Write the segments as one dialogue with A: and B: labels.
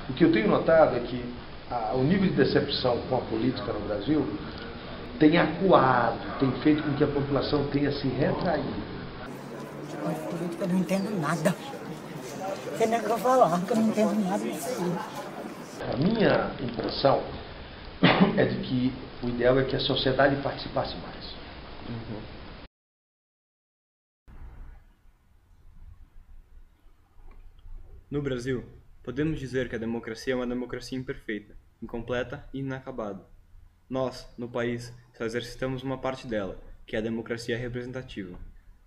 A: O que eu tenho notado é que o nível de decepção com a política no Brasil tem acuado, tem feito com que a população tenha se retraído.
B: De política eu não entendo nada. Você nem que eu falar, que eu não entendo nada disso.
A: A minha impressão é de que o ideal é que a sociedade participasse mais.
C: No Brasil, podemos dizer que a democracia é uma democracia imperfeita, incompleta e inacabada. Nós, no país, só exercitamos uma parte dela, que é a democracia representativa.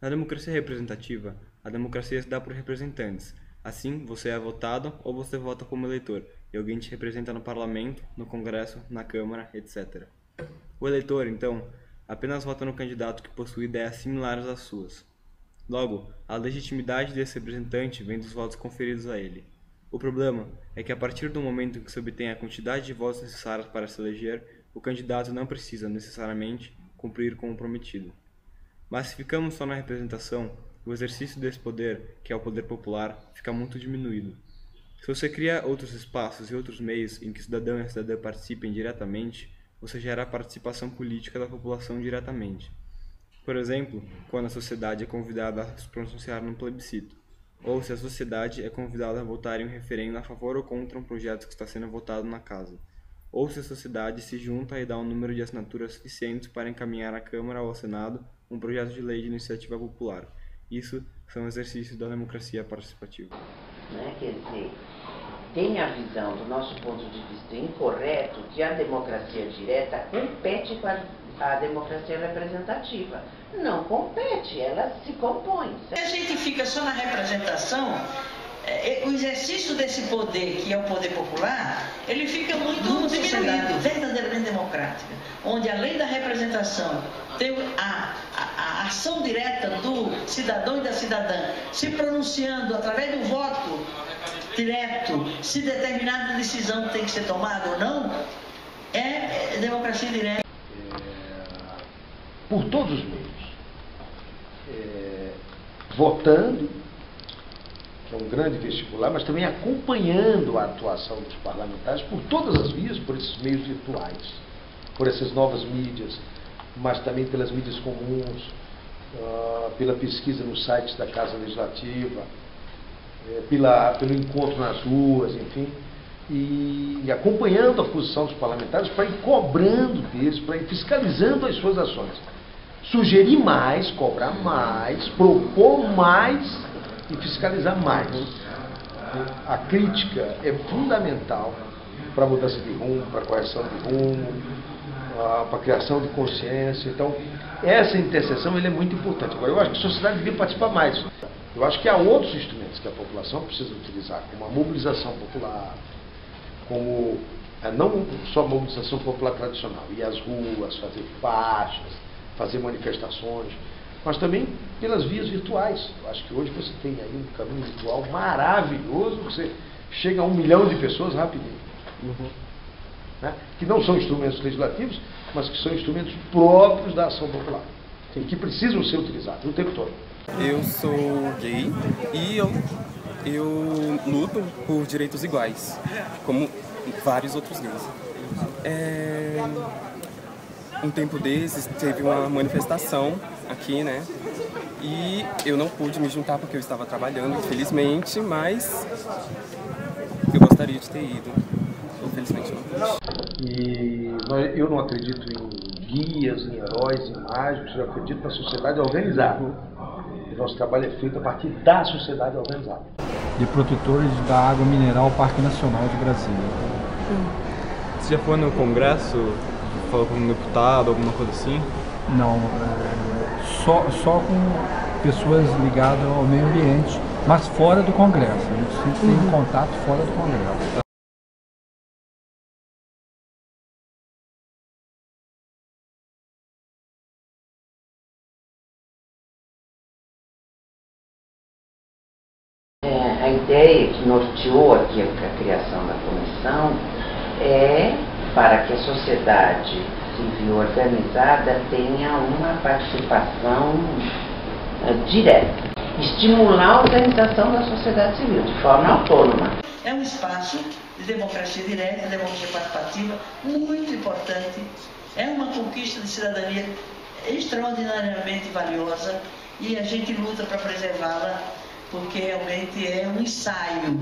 C: Na democracia representativa, a democracia se dá por representantes. Assim, você é votado ou você vota como eleitor, e alguém te representa no parlamento, no congresso, na câmara, etc. O eleitor, então, apenas vota no candidato que possui ideias similares às suas. Logo, a legitimidade desse representante vem dos votos conferidos a ele. O problema é que a partir do momento em que se obtém a quantidade de votos necessários para se eleger, o candidato não precisa, necessariamente, cumprir com o prometido. Mas se ficamos só na representação, o exercício desse poder, que é o poder popular, fica muito diminuído. Se você cria outros espaços e outros meios em que o cidadão e a cidadã participem diretamente, você gera a participação política da população diretamente. Por exemplo, quando a sociedade é convidada a se pronunciar num plebiscito, ou se a sociedade é convidada a votar em um referendo a favor ou contra um projeto que está sendo votado na casa, ou se a sociedade se junta e dá um número de assinaturas suficientes para encaminhar à Câmara ou ao Senado um projeto de lei de iniciativa popular. Isso são exercícios da democracia participativa.
D: Quer dizer, tem a visão, do nosso ponto de vista incorreto, que a democracia direta compete com a democracia representativa. Não compete, ela se compõe.
E: Se a gente fica só na representação, o exercício desse poder, que é o poder popular, ele fica muito diminuído, verdadeiramente democrática, onde além da representação, tem a ação direta do cidadão e da cidadã, se pronunciando através do voto direto, se determinada decisão tem que ser tomada ou não, é democracia direta.
A: Por todos os meios. Votando, que é um grande vestibular, mas também acompanhando a atuação dos parlamentares por todas as vias, por esses meios virtuais, por essas novas mídias, mas também pelas mídias comuns, pela pesquisa nos sites da Casa Legislativa, pelo encontro nas ruas, enfim, e acompanhando a posição dos parlamentares para ir cobrando deles, para ir fiscalizando as suas ações. Sugerir mais, cobrar mais, propor mais e fiscalizar mais. A crítica é fundamental para a mudança de rumo, para a correção de rumo, para a criação de consciência. Então, essa interseção é muito importante. Agora, eu acho que a sociedade devia participar mais. Eu acho que há outros instrumentos que a população precisa utilizar, como a mobilização popular, como não só a mobilização popular tradicional, ir às ruas, fazer faixas, fazer manifestações, mas também pelas vias virtuais. Eu acho que hoje você tem aí um caminho virtual maravilhoso, você chega a 1 milhão de pessoas rapidinho. Que não são instrumentos legislativos, mas que são instrumentos próprios da ação popular, e que precisam ser utilizados o tempo todo.
F: Eu sou gay e eu luto por direitos iguais, como vários outros gays. Um tempo desses teve uma manifestação aqui, né? E eu não pude me juntar porque eu estava trabalhando, infelizmente, mas eu gostaria de ter ido. Infelizmente não pude.
A: E eu não acredito em guias, em heróis, em mágicos, eu acredito na sociedade organizada. O nosso trabalho é feito a partir da sociedade organizada.
G: De protetores da água mineral Parque Nacional de Brasília.
C: Você já foi no congresso? Falou como deputado, alguma coisa assim?
G: Não, só com pessoas ligadas ao meio ambiente, mas fora do Congresso. A gente sempre tem contato fora do Congresso.
D: A ideia que norteou aqui a criação da comissão é para que a sociedade civil organizada tenha uma participação direta. estimular a organização da sociedade civil de forma autônoma.
E: É um espaço de democracia direta, democracia participativa, muito importante. É uma conquista de cidadania extraordinariamente valiosa e a gente luta para preservá-la, porque realmente é um ensaio,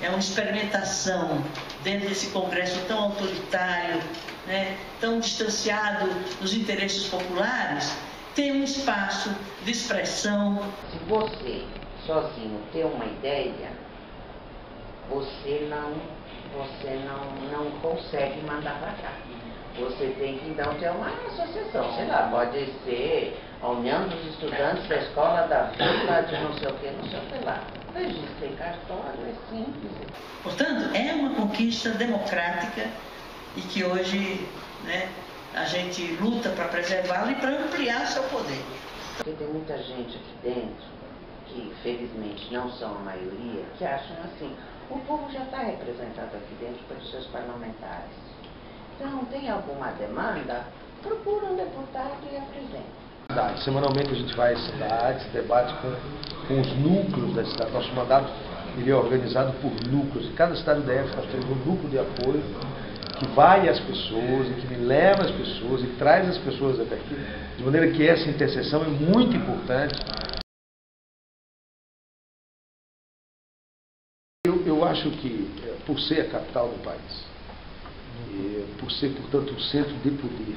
E: é uma experimentação dentro desse Congresso tão autoritário, né, tão distanciado dos interesses populares. Tem um espaço de expressão.
D: Se você sozinho ter uma ideia, você não consegue mandar para cá. Você tem que então ter uma associação, sei lá, pode ser a União dos Estudantes da Escola da Vila de não sei o que lá. Registra em cartório, é simples.
E: Portanto, é uma conquista democrática e que hoje, né, a gente luta para preservá-la e para ampliar seu poder.
D: Porque tem muita gente aqui dentro, que felizmente não são a maioria, que acham assim, o povo já está representado aqui dentro pelos seus parlamentares. Então, tem alguma demanda? Procura um deputado e apresenta.
A: Semanalmente a gente vai às cidades, debate com os núcleos da cidade. Nosso mandato ele é organizado por núcleos. Em cada cidade do DF nós temos um núcleo de apoio que vai às pessoas, e que me leva às pessoas e traz as pessoas até aqui. De maneira que essa interseção é muito importante. Eu acho que, por ser a capital do país, por ser, portanto, o centro de poder,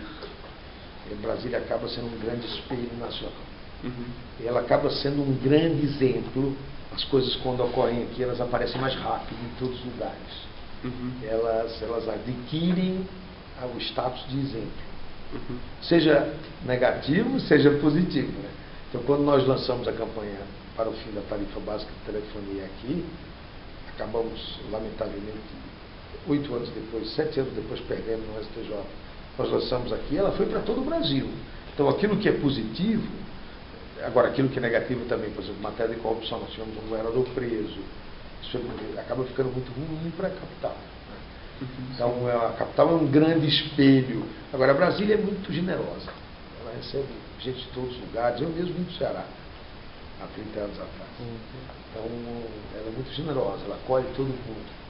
A: Brasília acaba sendo um grande espelho nacional. Ela acaba sendo um grande exemplo. As coisas, quando ocorrem aqui, elas aparecem mais rápido em todos os lugares. Elas adquirem o status de exemplo. Seja negativo, seja positivo. Né? Então, quando nós lançamos a campanha para o fim da tarifa básica de telefonia aqui, acabamos, lamentavelmente, 8 anos depois, 7 anos depois, perdemos no STJ. Nós lançamos aqui, ela foi para todo o Brasil. Então, aquilo que é positivo, agora, aquilo que é negativo também, por exemplo, matéria de corrupção, nós tivemos um governador preso, isso acaba ficando muito ruim para a capital. Né? Então, a capital é um grande espelho. Agora, a Brasília é muito generosa. Ela recebe gente de todos os lugares. Eu mesmo vim do Ceará, há 30 anos atrás. Então, ela é muito generosa, ela acolhe todo mundo.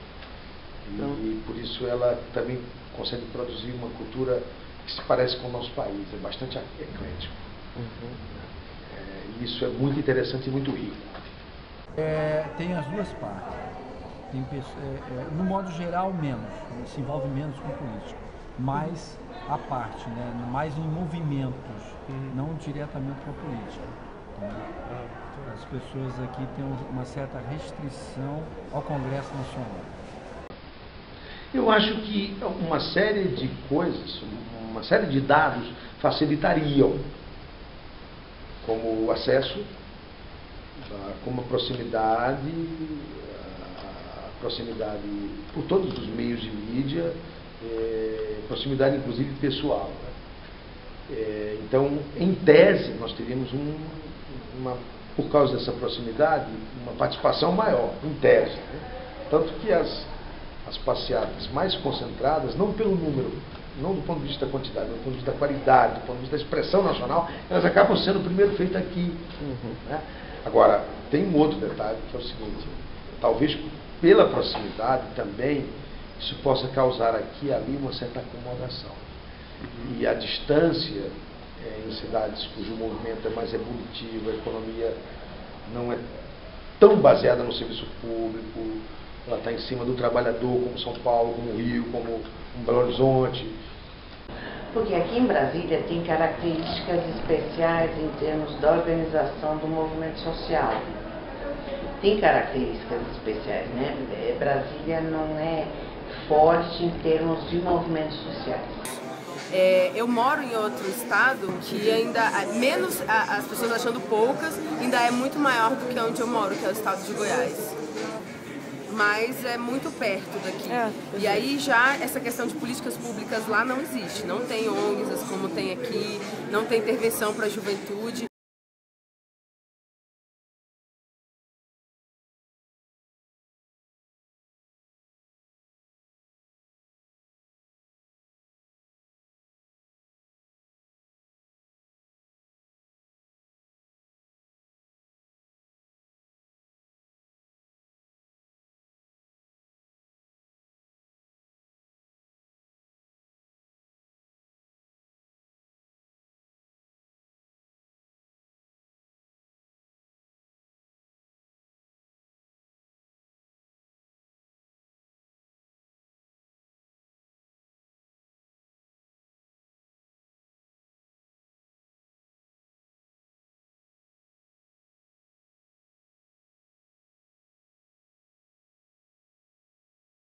A: E por isso ela também consegue produzir uma cultura que se parece com o nosso país, é bastante eclético. Isso é muito interessante e muito rico.
G: Tem as duas partes. Tem no modo geral, menos, se envolve menos com política, mas a parte, né, mais em movimentos, não diretamente com a política. Né? As pessoas aqui têm uma certa restrição ao Congresso Nacional.
A: Eu acho que uma série de coisas, uma série de dados facilitariam, como o acesso, como a proximidade por todos os meios de mídia, proximidade inclusive pessoal. Né? Então, em tese, nós teríamos por causa dessa proximidade, uma participação maior, em tese. Né? Tanto que as passeatas mais concentradas, não pelo número, não do ponto de vista da quantidade, mas do ponto de vista da qualidade, do ponto de vista da expressão nacional, elas acabam sendo primeiro feitas aqui. Né? Agora, tem um outro detalhe, que é o seguinte, talvez pela proximidade também, isso possa causar aqui e ali uma certa acomodação. E a distância em cidades cujo movimento é mais evolutivo, a economia não é tão baseada no serviço público, ela está em cima do trabalhador, como São Paulo, como Rio, como Belo Horizonte.
D: Porque aqui em Brasília tem características especiais em termos da organização do movimento social. Tem características especiais, né? Brasília não é forte em termos de movimentos sociais.
H: Eu moro em outro estado que ainda, menos as pessoas achando poucas, ainda é muito maior do que onde eu moro, que é o estado de Goiás. Mas é muito perto daqui. E aí já essa questão de políticas públicas lá não existe. Não tem ONGs como tem aqui, não tem intervenção para a juventude.